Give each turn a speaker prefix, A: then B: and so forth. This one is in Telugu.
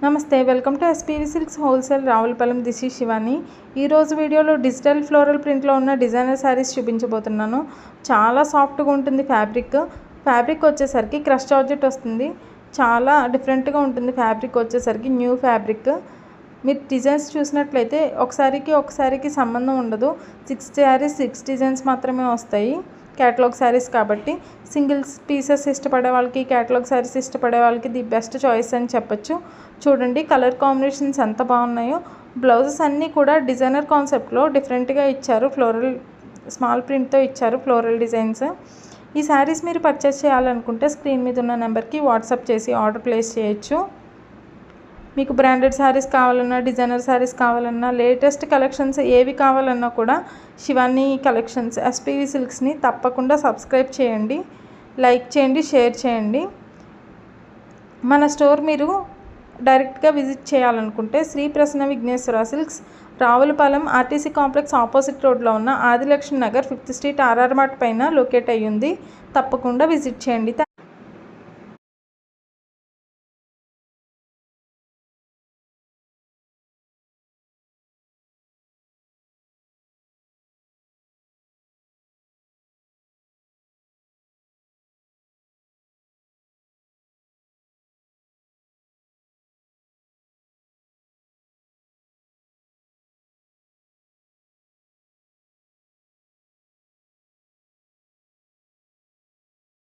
A: నమస్తే welcome to SPV silks wholesale Ravulapalem. This is Shivani. ఈరోజు వీడియోలో డిజిటల్ ఫ్లోరల్ ప్రింట్లో ఉన్న డిజైనర్ శారీస్ చూపించబోతున్నాను. చాలా సాఫ్ట్గా ఉంటుంది ఫ్యాబ్రిక్ వచ్చేసరికి క్రష్ జార్జెట్ వస్తుంది. చాలా డిఫరెంట్గా ఉంటుంది ఫ్యాబ్రిక్ వచ్చేసరికి, న్యూ ఫ్యాబ్రిక్. మీరు డిజైన్స్ చూసినట్లయితే ఒకసారికి సంబంధం ఉండదు. 6 శారీస్ 6 డిజైన్స్ మాత్రమే వస్తాయి. క్యాటలాగ్ శారీస్ కాబట్టి సింగిల్స్ పీసెస్ ఇష్టపడే వాళ్ళకి, క్యాటలాగ్ శారీస్ ఇష్టపడే వాళ్ళకి ది బెస్ట్ చాయిస్ అని చెప్పొచ్చు. చూడండి కలర్ కాంబినేషన్స్ ఎంత బాగున్నాయో. బ్లౌజెస్ అన్నీ కూడా డిజైనర్ కాన్సెప్ట్లో డిఫరెంట్గా ఇచ్చారు. ఫ్లోరల్ స్మాల్ ప్రింట్తో ఇచ్చారు ఫ్లోరల్ డిజైన్స్. ఈ శారీస్ మీరు పర్చేస్ చేయాలనుకుంటే స్క్రీన్ మీద ఉన్న నెంబర్కి వాట్సాప్ చేసి ఆర్డర్ ప్లేస్ చేయొచ్చు. మీకు బ్రాండెడ్ శారీస్ కావాలన్నా, డిజైనర్ శారీస్ కావాలన్నా, లేటెస్ట్ కలెక్షన్స్ ఏవి కావాలన్నా కూడా శివాని కలెక్షన్స్ ఎస్పీవి సిల్క్స్ని తప్పకుండా సబ్స్క్రైబ్ చేయండి, లైక్ చేయండి, షేర్ చేయండి. మన స్టోర్ మీరు డైరెక్ట్గా విజిట్ చేయాలనుకుంటే Shri Prasanna Vighneshwara silks, Ravulapalem RTC complex opposite రోడ్లో ఉన్న Adilakshmi Nagar 5th street RR mart పైన లొకేట్ అయ్యి ఉంది. తప్పకుండా విజిట్ చేయండి.